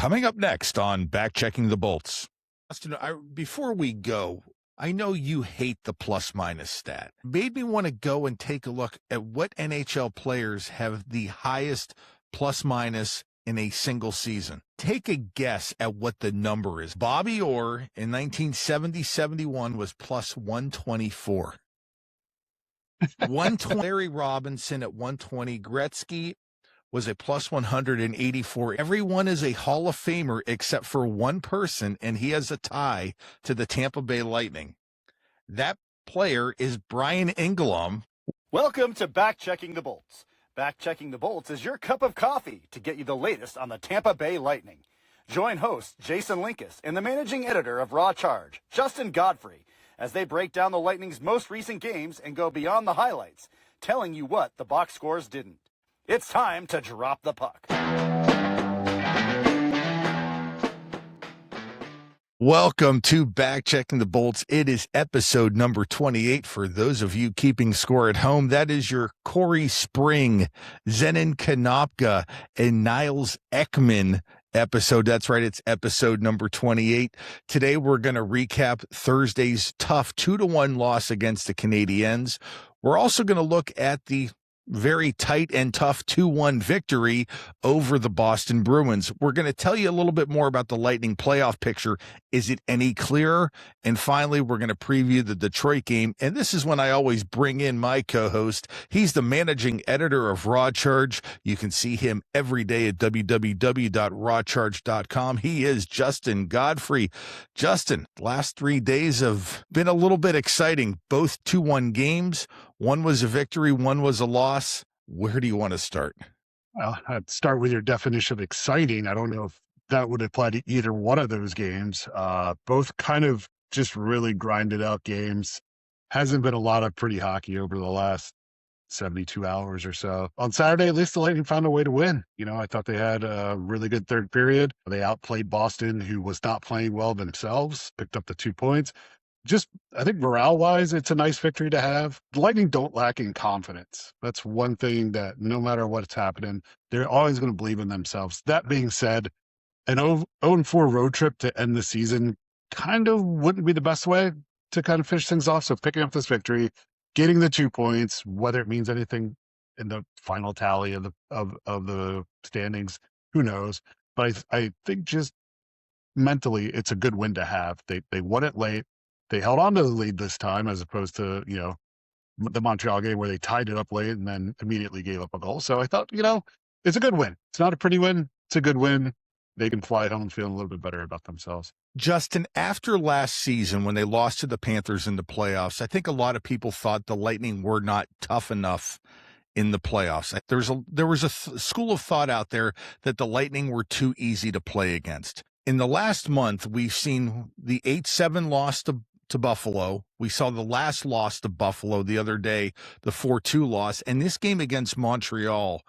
Coming up next on Backchecking the Bolts. Austin, before we go, I know you hate the plus-minus stat. Made me want to go and take a look at what NHL players have the highest plus-minus in a single season. Take a guess at what the number is. Bobby Orr in 1970-71 was plus 124. 120. Larry Robinson at 120. Gretzky was a plus 184. Everyone is a Hall of Famer except for one person, and he has a tie to the Tampa Bay Lightning. That player is Brian Ingelom. Welcome to Backchecking the Bolts. Backchecking the Bolts is your cup of coffee to get you the latest on the Tampa Bay Lightning. Join host Jason Linkus and the managing editor of Raw Charge, Justin Godfrey, as they break down the Lightning's most recent games and go beyond the highlights, telling you what the box scores didn't. It's time to drop the puck. Welcome to Backchecking the Bolts. It is episode number 28. For those of you keeping score at home, that is your Corey Spring, Zenon Konopka, and Niles Ekman episode. That's right. It's episode number 28. Today, we're going to recap Thursday's tough 2-1 loss against the Canadiens. We're also going to look at the very tight and tough 2-1 victory over the Boston Bruins. We're going to tell you a little bit more about the Lightning playoff picture. Is it any clearer? And finally, we're going to preview the Detroit game. And this is when I always bring in my co-host. He's the managing editor of Raw Charge. You can see him every day at www.rawcharge.com. He is Justin Godfrey. Justin, last 3 days have been a little bit exciting. Both 2-1 games. One was a victory, one was a loss. Where do you want to start? Well, I'd start with your definition of exciting. I don't know if that would apply to either one of those games. Both kind of just really grinded out games. Hasn't been a lot of pretty hockey over the last 72 hours or so. On Saturday, at least the Lightning found a way to win. You know, I thought they had a really good third period. They outplayed Boston, who was not playing well themselves, picked up the 2 points. Just, I think morale-wise, it's a nice victory to have. The Lightning don't lack in confidence. That's one thing that no matter what's happening, they're always going to believe in themselves. That being said, an 0-4 road trip to end the season kind of wouldn't be the best way to kind of finish things off. So picking up this victory, getting the 2 points, whether it means anything in the final tally of the standings, who knows? But I think just mentally, it's a good win to have. They won it late. They held on to the lead this time as opposed to, you know, the Montreal game where they tied it up late and then immediately gave up a goal. So I thought, you know, it's a good win. It's not a pretty win. It's a good win. They can fly home feeling a little bit better about themselves. Justin, after last season when they lost to the Panthers in the playoffs, I think a lot of people thought the Lightning were not tough enough in the playoffs. There was a school of thought out there that the Lightning were too easy to play against. In the last month, we've seen the 8-7 loss to Buffalo. We saw the last loss to Buffalo the other day, the 4-2 loss. And this game against Montreal,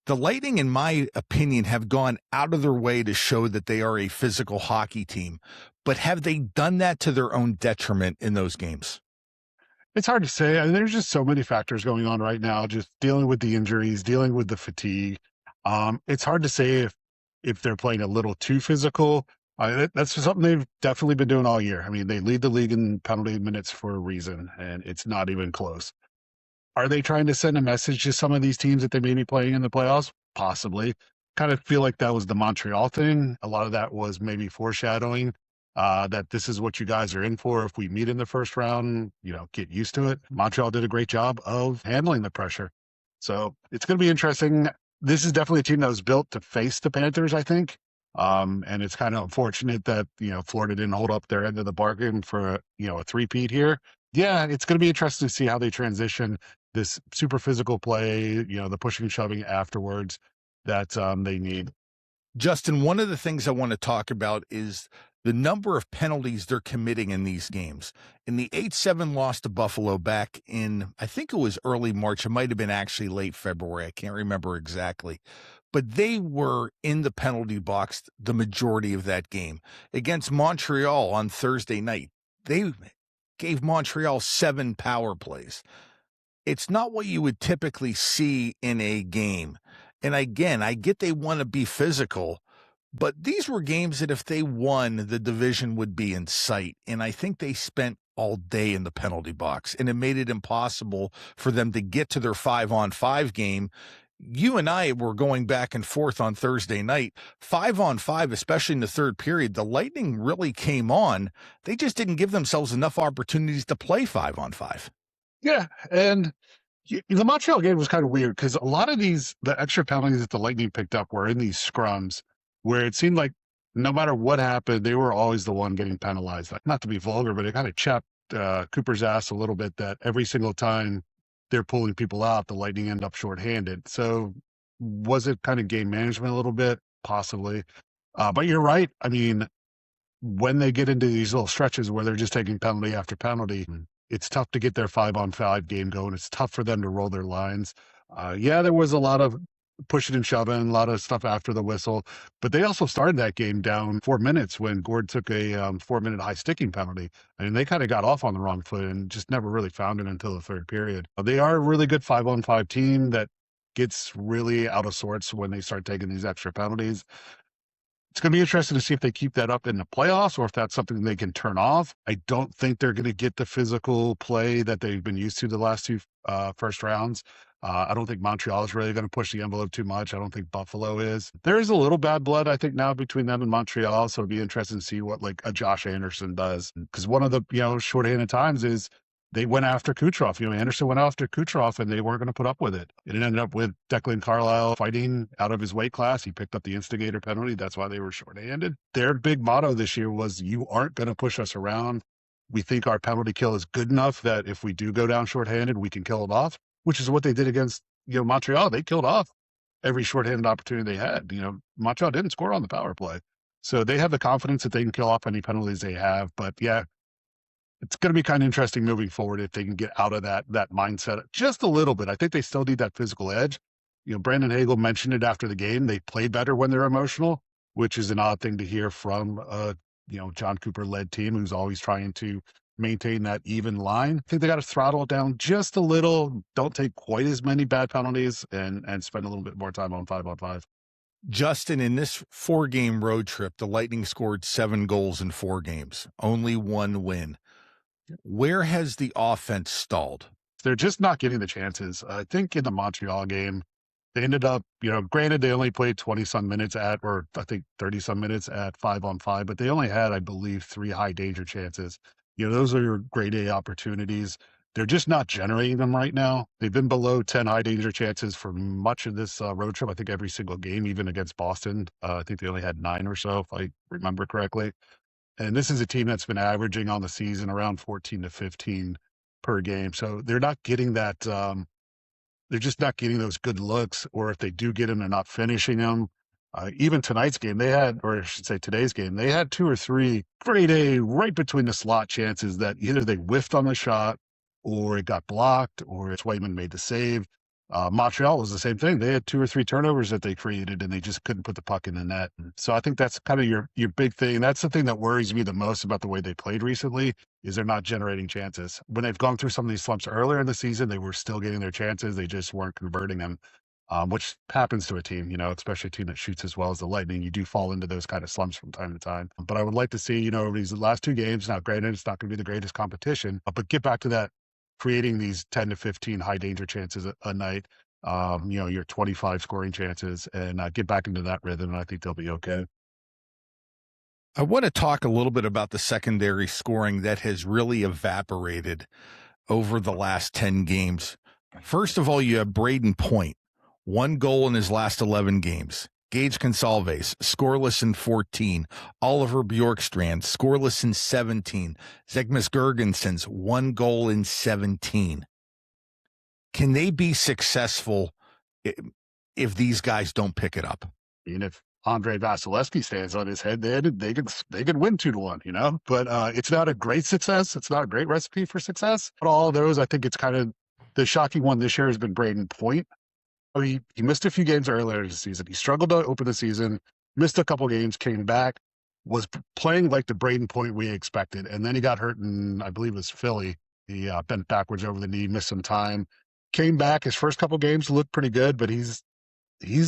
the Lightning, in my opinion, have gone out of their way to show that they are a physical hockey team. But have they done that to their own detriment in those games? It's hard to say. I mean, there's just so many factors going on right now, just dealing with the injuries, dealing with the fatigue. It's hard to say if they're playing a little too physical. That's something they've definitely been doing all year. I mean, they lead the league in penalty minutes for a reason, and it's not even close. Are they trying to send a message to some of these teams that they may be playing in the playoffs? Possibly. Kind of feel like that was the Montreal thing. A lot of that was maybe foreshadowing that this is what you guys are in for. If we meet in the first round, you know, get used to it. Montreal did a great job of handling the pressure. So it's going to be interesting. This is definitely a team that was built to face the Panthers, I think. And it's kind of unfortunate that, you know, Florida didn't hold up their end of the bargain for, you know, a three-peat here. Yeah, it's going to be interesting to see how they transition this super physical play, you know, the pushing and shoving afterwards that they need. Justin, one of the things I want to talk about is the number of penalties they're committing in these games. In the 8-7 loss to Buffalo back in, I think it was early March. It might have been actually late February. I can't remember exactly. But they were in the penalty box the majority of that game. Against Montreal on Thursday night, they gave Montreal 7 power plays. It's not what you would typically see in a game. And again, I get they want to be physical, But these were games that if they won, the division would be in sight. And I think they spent all day in the penalty box, and it made it impossible for them to get to their 5-on-5 game. You and I were going back and forth on Thursday night. 5-on-5, especially in the third period, the Lightning really came on. They just didn't give themselves enough opportunities to play 5-on-5. Yeah, and the Montreal game was kind of weird because a lot of the extra penalties that the Lightning picked up were in these scrums where it seemed like no matter what happened, they were always the one getting penalized. Like, not to be vulgar, but it kind of chapped Cooper's ass a little bit that every single time they're pulling people out, the Lightning end up shorthanded. So was it kind of game management a little bit? Possibly. But you're right. I mean, when they get into these little stretches where they're just taking penalty after penalty, it's tough to get their 5-on-5 game going. It's tough for them to roll their lines. Yeah, there was a lot of pushing and shoving, a lot of stuff after the whistle, but they also started that game down 4 minutes when Gord took a 4-minute high sticking penalty. I mean, they kind of got off on the wrong foot and just never really found it until the third period. They are a really good 5-on-5 team that gets really out of sorts when they start taking these extra penalties. It's going to be interesting to see if they keep that up in the playoffs or if that's something they can turn off. I don't think they're going to get the physical play that they've been used to the last two first rounds. I don't think Montreal is really going to push the envelope too much. I don't think Buffalo is. There is a little bad blood, I think, now between them and Montreal. So it'll be interesting to see what like a Josh Anderson does. Because one of the shorthanded times is they went after Kucherov. Anderson went after Kucherov and they weren't going to put up with it. It ended up with Declan Carlisle fighting out of his weight class. He picked up the instigator penalty. That's why they were shorthanded. Their big motto this year was, you aren't going to push us around. We think our penalty kill is good enough that if we do go down shorthanded, we can kill it off, which is what they did against Montreal. They killed off every shorthanded opportunity they had. Montreal didn't score on the power play. So they have the confidence that they can kill off any penalties they have. But yeah, it's going to be kind of interesting moving forward if they can get out of that mindset just a little bit. I think they still need that physical edge. Brandon Hagel mentioned it after the game. They play better when they're emotional, which is an odd thing to hear from a John Cooper-led team who's always trying to maintain that even line. I think they got to throttle it down just a little. Don't take quite as many bad penalties and spend a little bit more time on 5-on-5. Justin, in this 4-game road trip, the Lightning scored 7 goals in 4 games, only 1 win. Where has the offense stalled? They're just not getting the chances. I think in the Montreal game, they ended up, granted they only played 20-some minutes or I think 30-some minutes at 5-on-5, but they only had, I believe, 3 high danger chances. Those are your grade A opportunities. They're just not generating them right now. They've been below 10 high danger chances for much of this road trip. I think every single game, even against Boston. I think they only had 9 or so, if I remember correctly. And this is a team that's been averaging on the season around 14 to 15 per game. So they're not getting that. They're just not getting those good looks, or if they do get them, they're not finishing them. Even tonight's game, or I should say today's game, they had 2 or 3 grade A right between the slot chances that either they whiffed on the shot or it got blocked or Swayman made the save. Montreal was the same thing. They had 2 or 3 turnovers that they created and they just couldn't put the puck in the net. So I think that's kind of your big thing. That's the thing that worries me the most about the way they played recently is they're not generating chances. When they've gone through some of these slumps earlier in the season, they were still getting their chances. They just weren't converting them, which happens to a team, especially a team that shoots as well as the Lightning. You do fall into those kind of slumps from time to time. But I would like to see, over these last 2 games, now granted, it's not going to be the greatest competition, but get back to that, creating these 10 to 15 high danger chances a night, your 25 scoring chances, and get back into that rhythm, and I think they'll be okay. I want to talk a little bit about the secondary scoring that has really evaporated over the last 10 games. First of all, you have Braden Point, 1 goal in his last 11 games. Gage Gonsalves, scoreless in 14. Oliver Bjorkstrand, scoreless in 17. Zegmas Girgensons, 1 goal in 17. Can they be successful if these guys don't pick it up? And if Andre Vasilevsky stands on his head, they could win 2-1, But it's not a great success. It's not a great recipe for success. But all of those, I think it's kind of the shocking one this year has been Braden Point. He missed a few games earlier this season. He struggled to open the season, missed a couple games, came back, was playing like the Braden Point we expected. And then he got hurt in, I believe it was Philly. He bent backwards over the knee, missed some time, came back. His first couple games looked pretty good, but he's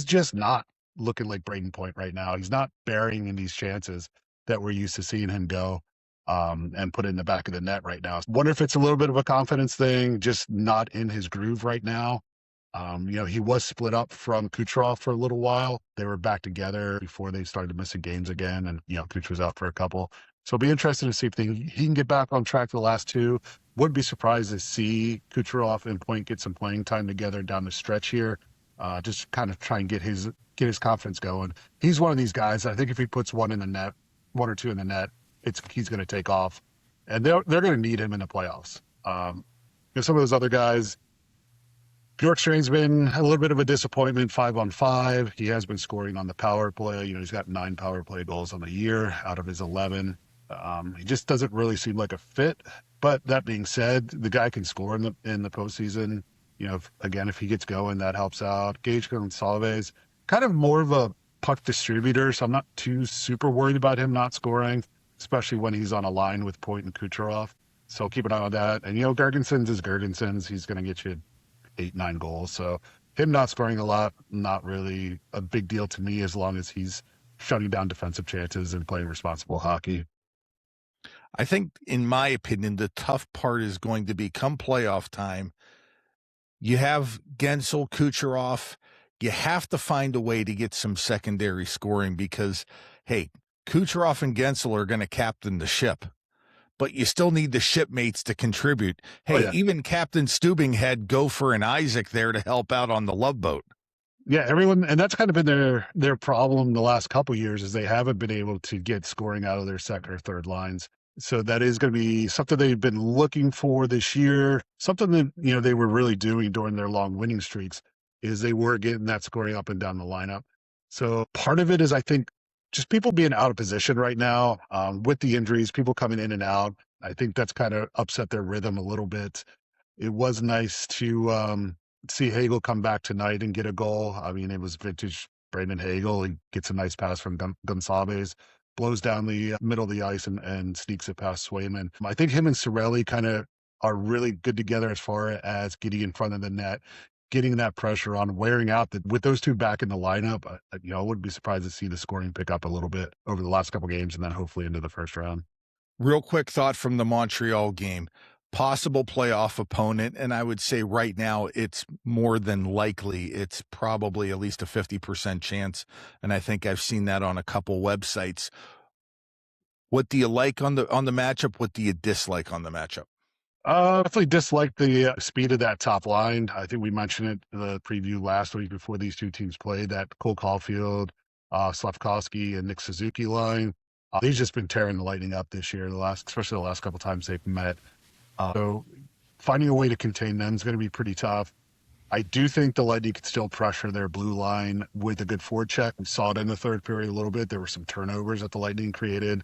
just not looking like Braden Point right now. He's not burying in these chances that we're used to seeing him go and put it in the back of the net right now. Wonder if it's a little bit of a confidence thing, just not in his groove right now. He was split up from Kucherov for a little while. They were back together before they started missing games again, and Kuch was out for a couple. So it'll be interesting to see if he can get back on track the last two. Wouldn't be surprised to see Kucherov and Point get some playing time together down the stretch here. Just kind of try and get his confidence going. He's one of these guys. I think if he puts one or two in the net, he's going to take off, and they're going to need him in the playoffs. Some of those other guys. Bjorkstrand's been a little bit of a disappointment 5-on-5. He has been scoring on the power play. He's got 9 power play goals on the year out of his 11. He just doesn't really seem like a fit. But that being said, the guy can score in the postseason. If he gets going, that helps out. Gage Gonsalves, kind of more of a puck distributor, so I'm not too super worried about him not scoring, especially when he's on a line with Point and Kucherov. So keep an eye on that. And, Gergensons is Gergensons. He's going to get you 8-9 goals. So him not scoring a lot, not really a big deal to me as long as he's shutting down defensive chances and playing responsible hockey. I think, in my opinion, the tough part is going to be come playoff time. You have Gensel, Kucherov. You have to find a way to get some secondary scoring because, hey, Kucherov and Gensel are going to captain the ship. But you still need the shipmates to contribute. Hey, even Captain Stubing had Gopher and Isaac there to help out on the Love Boat. Yeah, everyone, and that's kind of been their problem the last couple of years is they haven't been able to get scoring out of their second or third lines. So that is going to be something they've been looking for this year. Something that they were really doing during their long winning streaks is they were getting that scoring up and down the lineup. So part of it is, I think, just people being out of position right now with the injuries, people coming in and out. I think that's kind of upset their rhythm a little bit. It was nice to see Hagel come back tonight and get a goal. I mean, it was vintage Brandon Hagel. He gets a nice pass from Gonsalves, blows down the middle of the ice and sneaks it past Swayman. I think him and Cirelli kind of are really good together as far as getting in front of the net, getting that pressure on, wearing out. With those two back in the lineup, I wouldn't be surprised to see the scoring pick up a little bit over the last couple games and then hopefully into the first round. Real quick thought from the Montreal game. Possible playoff opponent, and I would say right now it's more than likely. It's probably at least a 50% chance, and I think I've seen that on a couple websites. What do you like on the matchup? What do you dislike on the matchup? Definitely dislike the speed of that top line. I think we mentioned it in the preview last week before these two teams played, that Cole Caulfield, Slafkovsky, and Nick Suzuki line. They've just been tearing the Lightning up this year, especially the last couple times they've met. So finding a way to contain them is going to be pretty tough. I do think the Lightning could still pressure their blue line with a good forecheck. We saw it in the third period a little bit. There were some turnovers that the Lightning created.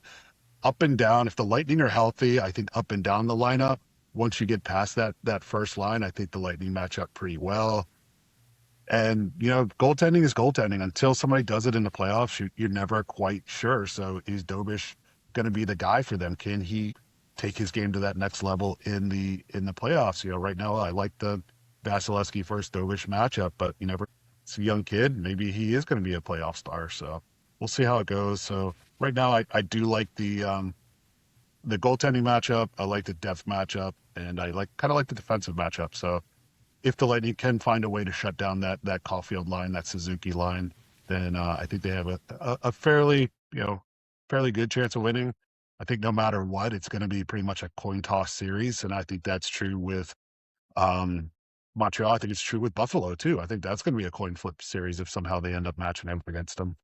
Up and down, if the Lightning are healthy, I think up and down the lineup, once you get past that first line, I think the Lightning match up pretty well. And, goaltending is goaltending. Until somebody does it in the playoffs, you're never quite sure. So is Dobish going to be the guy for them? Can he take his game to that next level in the playoffs? Right now I like the Vasilevsky versus Dobish matchup, but it's a young kid. Maybe he is going to be a playoff star. So we'll see how it goes. So right now I do like the goaltending matchup. I like the depth matchup, and I kind of like the defensive matchup. So if the Lightning can find a way to shut down that Caulfield line, that Suzuki line, then I think they have a fairly good chance of winning. I think no matter what, it's going to be pretty much a coin toss series, and I think that's true with Montreal. I think it's true with Buffalo too. I think that's going to be a coin flip series if somehow they end up matching up against them.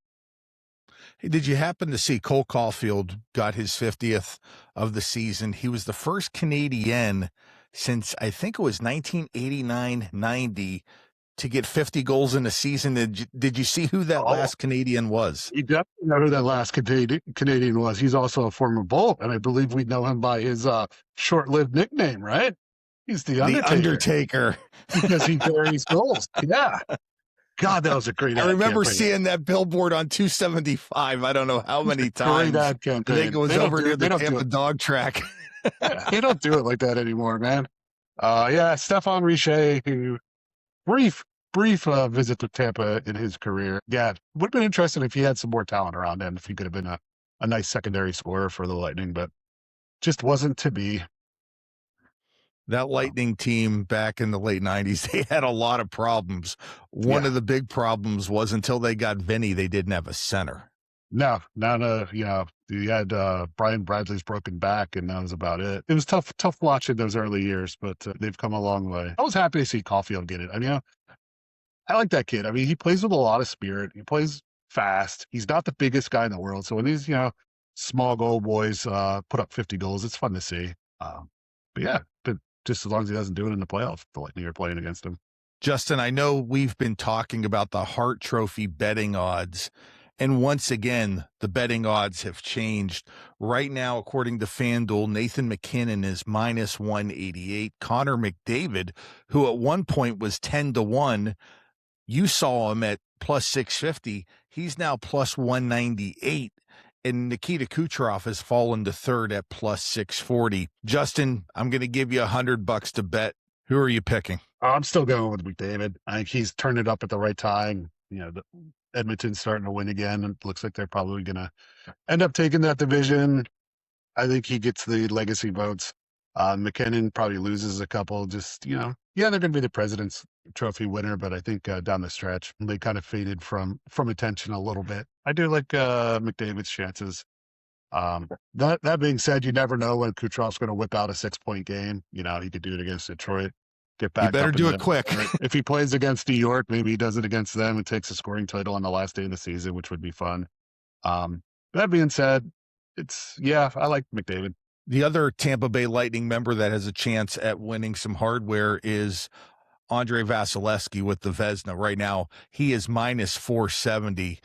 Hey, did you happen to see Cole Caulfield got his 50th of the season? He was the first Canadian since I think it was 1989-90 to get 50 goals in a season. Did you see who that last Canadian was? You definitely know who that last Canadian was. He's also a former Bolt, and I believe we know him by his short-lived nickname, right? He's the Undertaker. Because he buries goals. Yeah. God, that was a great ad I remember campaign. seeing that billboard on 275. I don't know how many times. Great ad campaign. I think it was over near the Tampa dog track. Yeah, they don't do it like that anymore, man. Stefan Richer, who brief brief visit to Tampa in his career. Yeah, would have been interesting if he had some more talent around him, if he could have been a nice secondary scorer for the Lightning, but just wasn't to be. That Lightning team back in the late 90s, they had a lot of problems. One Yeah. of the big problems was until they got Vinny, they didn't have a center. No, not you had Brian Bradley's broken back, and that was about it. It was tough watching those early years, but they've come a long way. I was happy to see Caulfield get it. I mean, I like that kid. I mean, he plays with a lot of spirit. He plays fast. He's not the biggest guy in the world. So when these, small goal boys put up 50 goals, it's fun to see. But yeah, but just as long as he doesn't do it in the playoffs, the Lightning are playing against him. Justin, I know we've been talking about the Hart Trophy betting odds. And once again, the betting odds have changed. Right now, according to FanDuel, Nathan McKinnon is minus 188. Connor McDavid, who at one point was 10-1, you saw him at plus 650. He's now plus 198. And Nikita Kucherov has fallen to third at plus 640. Justin, I'm going to give you $100 to bet. Who are you picking? I'm still going with McDavid. I think he's turned it up at the right time. Edmonton's starting to win again, and it looks like they're probably going to end up taking that division. I think he gets the legacy votes. McKinnon probably loses a couple. They're going to be the President's Trophy winner, but I think down the stretch they kind of faded from attention a little bit. I do like McDavid's chances. That being said, you never know when Kucherov's going to whip out a 6-point game. He could do it against Detroit. Get back. You better do it quick. If he plays against New York, maybe he does it against them and takes a scoring title on the last day of the season, which would be fun. That being said, I like McDavid. The other Tampa Bay Lightning member that has a chance at winning some hardware is Andre Vasilevsky with the Vezina. Right now, he is minus 470,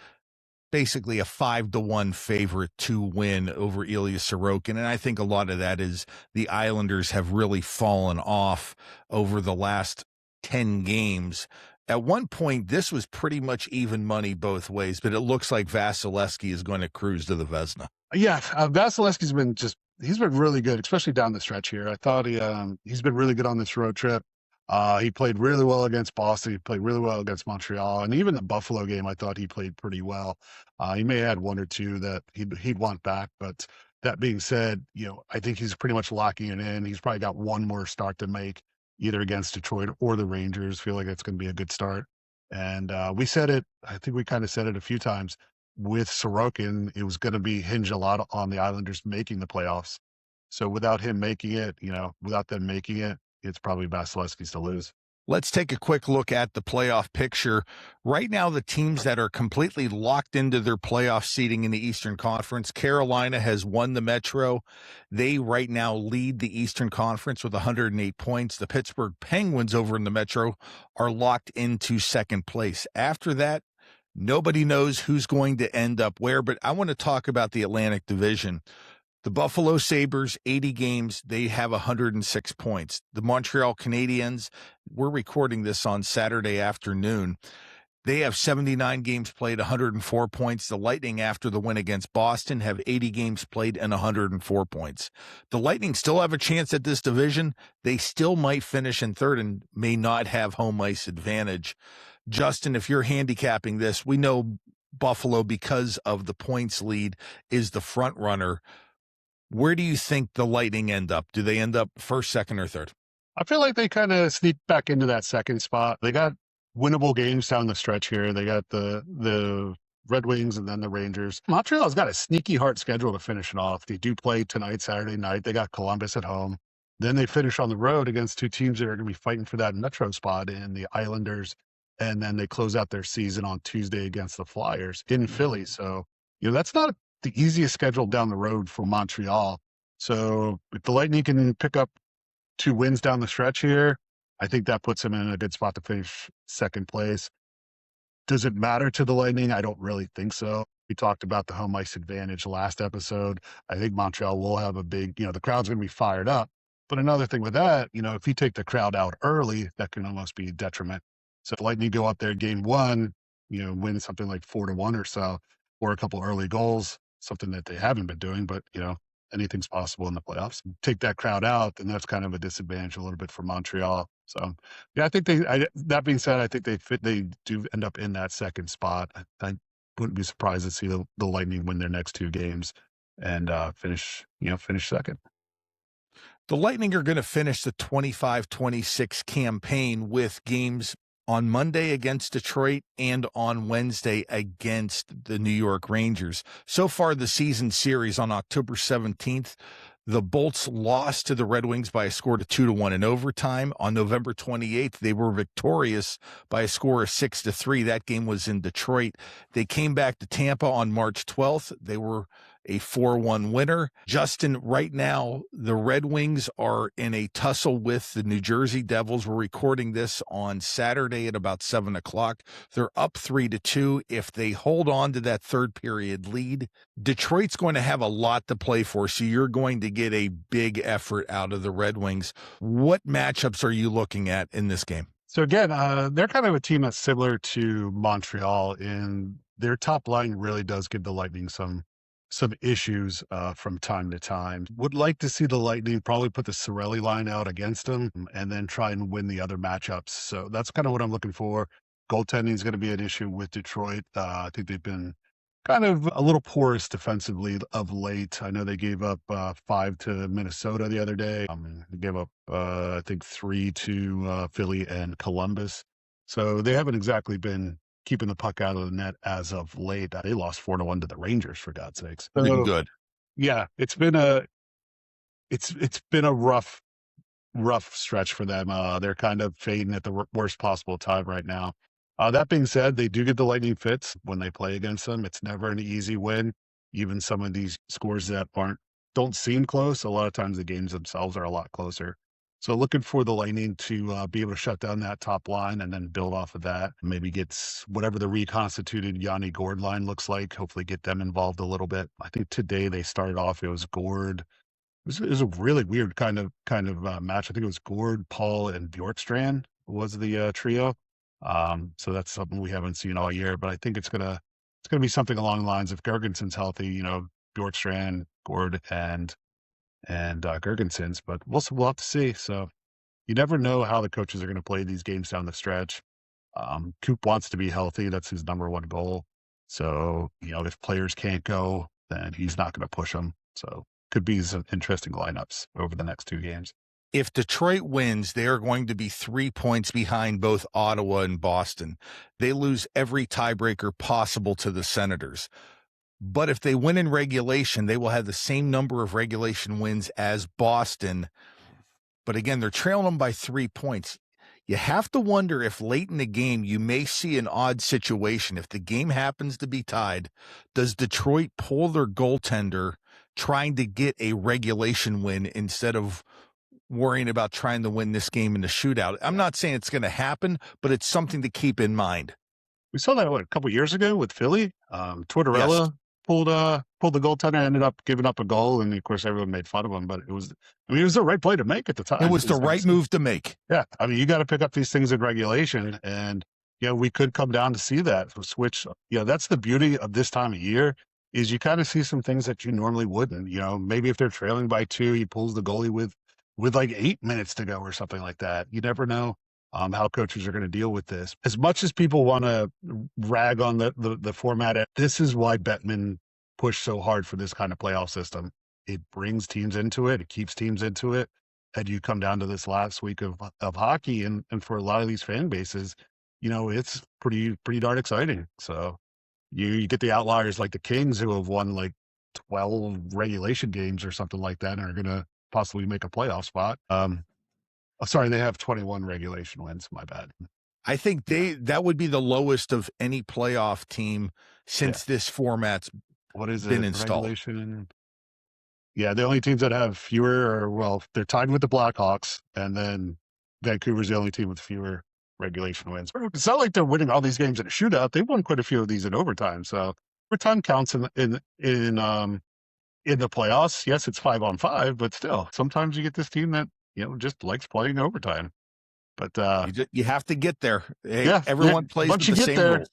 basically a 5-1 favorite to win over Ilya Sorokin. And I think a lot of that is the Islanders have really fallen off over the last 10 games. At one point, this was pretty much even money both ways, but it looks like Vasilevsky is going to cruise to the Vezina. Yeah, Vasilevsky's he's been really good, especially down the stretch here. I thought he's been really good on this road trip. He played really well against Boston. He played really well against Montreal, and even the Buffalo game, I thought he played pretty well. He may have had one or two that he'd want back, but that being said, I think he's pretty much locking it in. He's probably got one more start to make, either against Detroit or the Rangers. Feel like it's going to be a good start. And we said it. I think we kind of said it a few times. With Sorokin, it was going to be hinge a lot on the Islanders making the playoffs. So without him making it, without them making it, it's probably Vasilevsky's to lose. Let's take a quick look at the playoff picture. Right now, the teams that are completely locked into their playoff seeding in the Eastern Conference, Carolina has won the Metro. They right now lead the Eastern Conference with 108 points. The Pittsburgh Penguins over in the Metro are locked into second place. After that, nobody knows who's going to end up where, but I want to talk about the Atlantic Division. The Buffalo Sabres, 80 games, they have 106 points. The Montreal Canadiens, we're recording this on Saturday afternoon. They have 79 games played, 104 points. The Lightning, after the win against Boston, have 80 games played and 104 points. The Lightning still have a chance at this division. They still might finish in third and may not have home ice advantage. Justin, if you're handicapping this, we know Buffalo, because of the points lead, is the front runner. Where do you think the Lightning end up? Do they end up first, second, or third? I feel like they kind of sneak back into that second spot. They got winnable games down the stretch here. They got the Red Wings and then the Rangers. Montreal's got a sneaky hard schedule to finish it off. They do play tonight, Saturday night. They got Columbus at home. Then they finish on the road against two teams that are going to be fighting for that Metro spot in the Islanders. And then they close out their season on Tuesday against the Flyers in Philly. So, that's not the easiest schedule down the road for Montreal. So if the Lightning can pick up 2 wins down the stretch here, I think that puts them in a good spot to finish second place. Does it matter to the Lightning? I don't really think so. We talked about the home ice advantage last episode. I think Montreal will have a big, the crowd's going to be fired up. But another thing with that, if you take the crowd out early, that can almost be a detriment. So if the Lightning go up there game 1, win something like 4-1 or so, or a couple early goals, something that they haven't been doing, but anything's possible in the playoffs. Take that crowd out, and that's kind of a disadvantage a little bit for Montreal. So, yeah, I think that being said, I think they do end up in that second spot. I wouldn't be surprised to see the Lightning win their next two games and finish second. The Lightning are going to finish the 25-26 campaign with games on Monday against Detroit and on Wednesday against the New York Rangers. So far, the season series on October 17th, the Bolts lost to the Red Wings by a score of 2-1 in overtime. On November 28th, they were victorious by a score of 6-3. That game was in Detroit. They came back to Tampa on March 12th. They were a 4-1 winner. Justin, right now, the Red Wings are in a tussle with the New Jersey Devils. We're recording this on Saturday at about 7 o'clock. They're up 3-2. If they hold on to that third period lead, Detroit's going to have a lot to play for, so you're going to get a big effort out of the Red Wings. What matchups are you looking at in this game? So again, they're kind of a team that's similar to Montreal, and their top line really does give the Lightning some issues from time to time. Would like to see the Lightning probably put the Cirelli line out against them and then try and win the other matchups. So that's kind of what I'm looking for. Goaltending is going to be an issue with Detroit. I think they've been kind of a little porous defensively of late. I know they gave up 5 to Minnesota the other day. They gave up, I think, 3 to Philly and Columbus. So they haven't exactly been keeping the puck out of the net as of late. They lost 4-1 to the Rangers, for God's sakes. Pretty good. Yeah, it's been a rough stretch for them. They're kind of fading at the worst possible time right now. That being said, they do get the Lightning fits when they play against them. It's never an easy win. Even some of these scores that don't seem close, a lot of times the games themselves are a lot closer. So looking for the Lightning to be able to shut down that top line and then build off of that. Maybe get whatever the reconstituted Yanni Gourde line looks like. Hopefully get them involved a little bit. I think today they started off, it was Gourde. It was a really weird kind of match. I think it was Gourde, Paul, and Bjorkstrand was the trio. So that's something we haven't seen all year, but I think it's gonna be something along the lines of Gergenson's healthy, Bjorkstrand, Gourde, and Gergensons, but we'll have to see. So you never know how the coaches are going to play these games down the stretch. Coop wants to be healthy. That's his number one goal. So, if players can't go, then he's not going to push them. So could be some interesting lineups over the next two games. If Detroit wins, they are going to be 3 points behind both Ottawa and Boston. They lose every tiebreaker possible to the Senators. But if they win in regulation, they will have the same number of regulation wins as Boston. But again, they're trailing them by 3 points. You have to wonder if late in the game you may see an odd situation. If the game happens to be tied, does Detroit pull their goaltender trying to get a regulation win instead of worrying about trying to win this game in the shootout? I'm not saying it's going to happen, but it's something to keep in mind. We saw that a couple years ago with Philly. Tortorella. Yes. Pulled the goaltender, ended up giving up a goal, and of course everyone made fun of him. But it was the right play to make at the time. It was the right move to make. Yeah, I mean, you got to pick up these things in regulation, and we could come down to see that switch. That's the beauty of this time of year is you kind of see some things that you normally wouldn't. Maybe if they're trailing by 2, he pulls the goalie with like 8 minutes to go or something like that. You never know how coaches are going to deal with this. As much as people want to rag on the format, this is why Bettman pushed so hard for this kind of playoff system. It brings teams into it. It keeps teams into it. And you come down to this last week of hockey, and for a lot of these fan bases, it's pretty darn exciting. So you get the outliers like the Kings who have won like 12 regulation games or something like that and are going to possibly make a playoff spot. Sorry, they have 21 regulation wins. My bad. I think that would be the lowest of any playoff team since this format's been installed. Regulation? Yeah, the only teams that have fewer they're tied with the Blackhawks, and then Vancouver's the only team with fewer regulation wins. It's not like they're winning all these games in a shootout. They won quite a few of these in overtime. So overtime counts in the playoffs. Yes, it's 5-on-5, but still, sometimes you get this team that just likes playing overtime. But you have to get there. Hey, everyone plays with the same rules.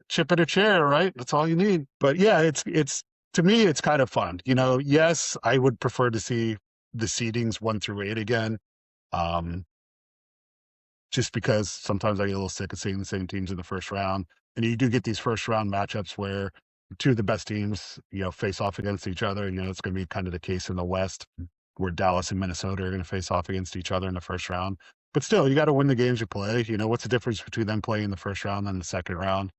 Chip in a chair, right? That's all you need. But yeah, it's to me, it's kind of fun. Yes, I would prefer to see the seedings 1 through 8 again. Just because sometimes I get a little sick of seeing the same teams in the first round. And you do get these first round matchups where two of the best teams, face off against each other. It's going to be kind of the case in the West where Dallas and Minnesota are going to face off against each other in the first round. But still, you got to win the games you play. What's the difference between them playing the first round and the second round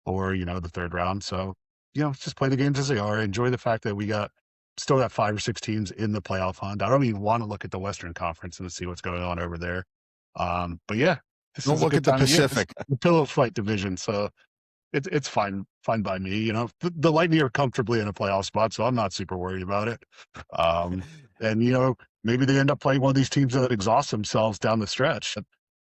or, the third round? So, just play the games as they are. Enjoy the fact that we still got 5 or 6 teams in the playoff hunt. I don't even want to look at the Western Conference and see what's going on over there. But yeah, this Don't is a look good at the time of year. Pacific. It's the pillow fight division, so it's fine by me. The Lightning are comfortably in a playoff spot, so I'm not super worried about it. And maybe they end up playing one of these teams that exhaust themselves down the stretch.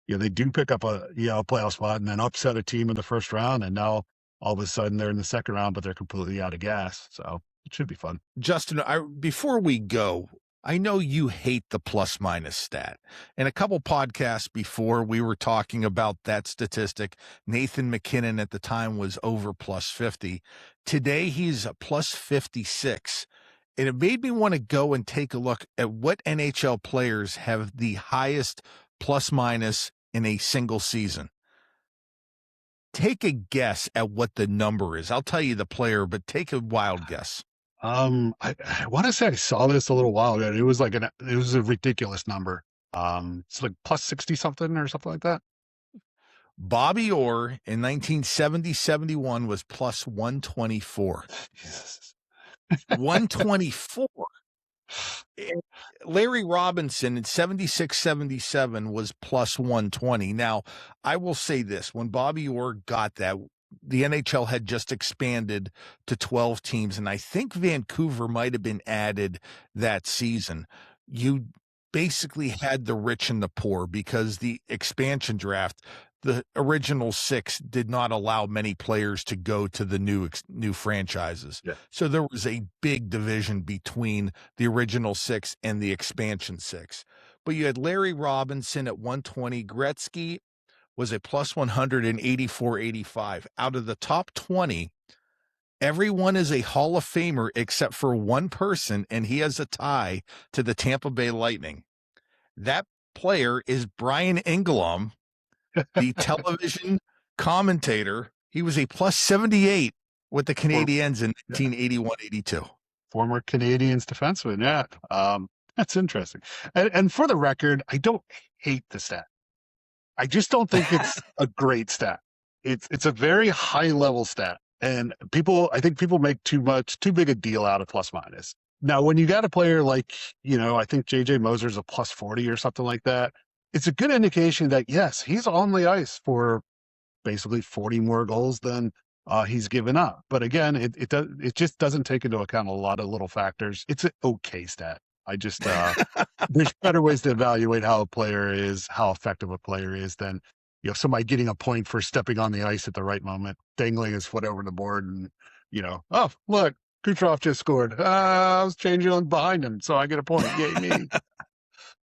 They do pick up a playoff spot and then upset a team in the first round, and now all of a sudden they're in the second round, but they're completely out of gas. So it should be fun. Justin, before we go, I know you hate the plus minus stat. And a couple podcasts before, we were talking about that statistic. Nathan McKinnon at the time was over plus 50. Today, he's a plus 56. And it made me want to go and take a look at what NHL players have the highest plus minus in a single season. Take a guess at what the number is. I'll tell you the player, but take a wild guess. I want to say I saw this a little while ago. It was a ridiculous number. It's like plus 60 something or something like that. Bobby Orr in 1970-71 was plus 124. Jesus. 124. Larry Robinson in 76-77 was plus 120. Now, I will say this. When Bobby Orr got that, the NHL had just expanded to 12 teams, and I think Vancouver might have been added that season. You basically had the rich and the poor because the expansion draft, the original 6 did not allow many players to go to the new franchises. Yeah. So there was a big division between the original 6 and the expansion 6. But you had Larry Robinson at 120, Gretzky was a plus 184-85. Out of the top 20, everyone is a Hall of Famer except for one person, and he has a tie to the Tampa Bay Lightning. That player is Brian Engelum, the television commentator. He was a plus 78 with the Canadiens in 1981-82. Former Canadiens defenseman, yeah. That's interesting. And for the record, I don't hate the stat. I just don't think it's a great stat. It's a very high level stat. And I think people make too big a deal out of plus minus. Now, when you got a player like, I think JJ Moser's a plus 40 or something like that, it's a good indication that, yes, he's on the ice for basically 40 more goals than he's given up. But again, it just doesn't take into account a lot of little factors. It's an okay stat. I just, there's better ways to evaluate how a player is, how effective a player is than, somebody getting a point for stepping on the ice at the right moment, dangling his foot over the board and, oh, look, Kucherov just scored. I was changing behind him, so I get a point. Yay, me.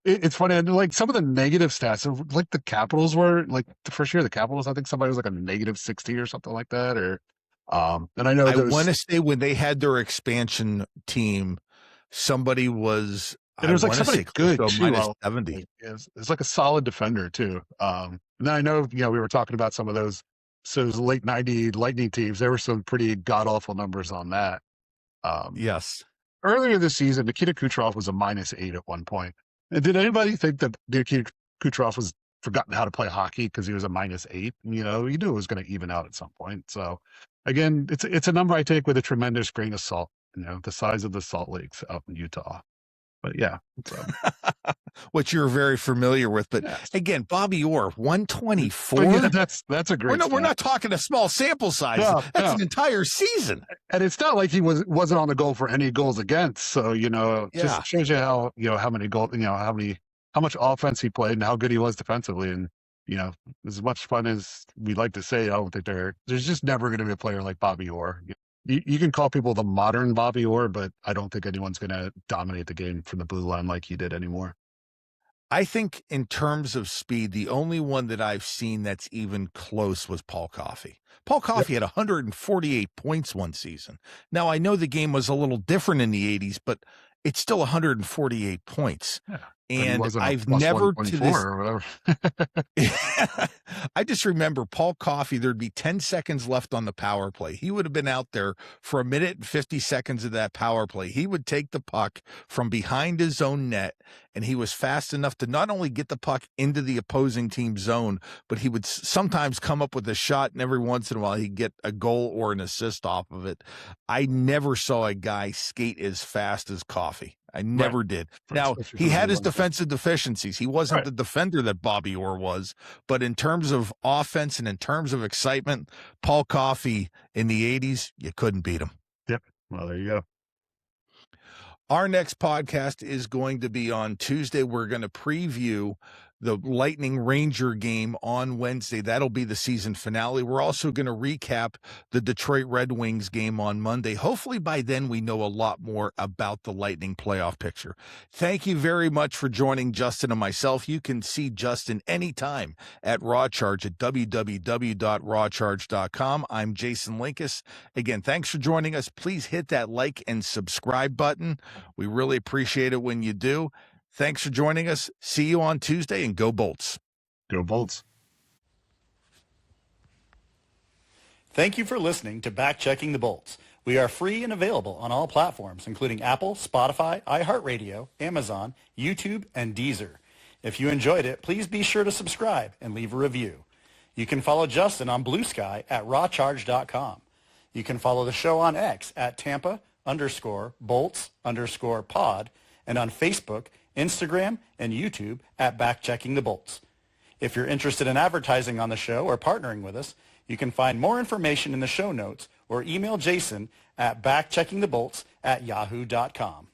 It's funny. Like some of the negative stats, like the Capitals were like the first year of the Capitals, I think somebody was like a negative 60 or something like that. And I know I want to say when they had their expansion team, somebody was, and it was like somebody good too. Minus 70. It's like a solid defender too. And then I know, we were talking about some of those late 90 Lightning teams. There were some pretty god awful numbers on that. Yes. Earlier this season, Nikita Kucherov was a -8 at one point. And did anybody think that Nikita Kucherov was forgotten how to play hockey because he was a -8? You knew it was going to even out at some point. So again, it's a number I take with a tremendous grain of salt. The size of the Salt Lakes out in Utah. But yeah, so. Which you're very familiar with. But yes. Again, Bobby Orr, 124. Yeah, that's a great. We're not talking a small sample size. That's an entire season. And it's not like he wasn't on the goal for any goals against. So just shows you how how many goals, how much offense he played and how good he was defensively. And as much fun as we like to say, I don't think there's just never going to be a player like Bobby Orr. You can call people the modern Bobby Orr, but I don't think anyone's going to dominate the game from the blue line like he did anymore. I think in terms of speed, the only one that I've seen that's even close was Paul Coffey. Paul Coffey had 148 points one season. Now, I know the game was a little different in the 80s, but it's still 148 points. Yeah. And I've plus never to this or whatever. I just remember Paul Coffey, there'd be 10 seconds left on the power play. He would have been out there for a minute and 50 seconds of that power play. He would take the puck from behind his own net, and he was fast enough to not only get the puck into the opposing team's zone, but he would sometimes come up with a shot, and every once in a while he'd get a goal or an assist off of it. I never saw a guy skate as fast as Coffey. I never did. Now, he had his defensive deficiencies. He wasn't the defender that Bobby Orr was, but in terms of offense and in terms of excitement, Paul Coffey in the 80s, you couldn't beat him. Yep. Well, there you go. Our next podcast is going to be on Tuesday. We're going to preview the Lightning Ranger game on Wednesday. That'll be the season finale. We're also going to recap the Detroit Red Wings game on Monday. Hopefully by then we know a lot more about the Lightning playoff picture. Thank you very much for joining Justin and myself. You can see Justin anytime at Raw Charge at www.rawcharge.com. I'm Jason Linkus. Again, thanks for joining us. Please hit that like and subscribe button. We really appreciate it when you do. Thanks for joining us. See you on Tuesday, and go Bolts. Go Bolts. Thank you for listening to Backchecking the Bolts. We are free and available on all platforms, including Apple, Spotify, iHeartRadio, Amazon, YouTube, and Deezer. If you enjoyed it, please be sure to subscribe and leave a review. You can follow Justin on Blue Sky at rawcharge.com. You can follow the show on X at Tampa_Bolts_pod and on Facebook, Instagram, and YouTube at Backchecking the Bolts. If you're interested in advertising on the show or partnering with us, you can find more information in the show notes or email Jason at backcheckingthebolts@yahoo.com.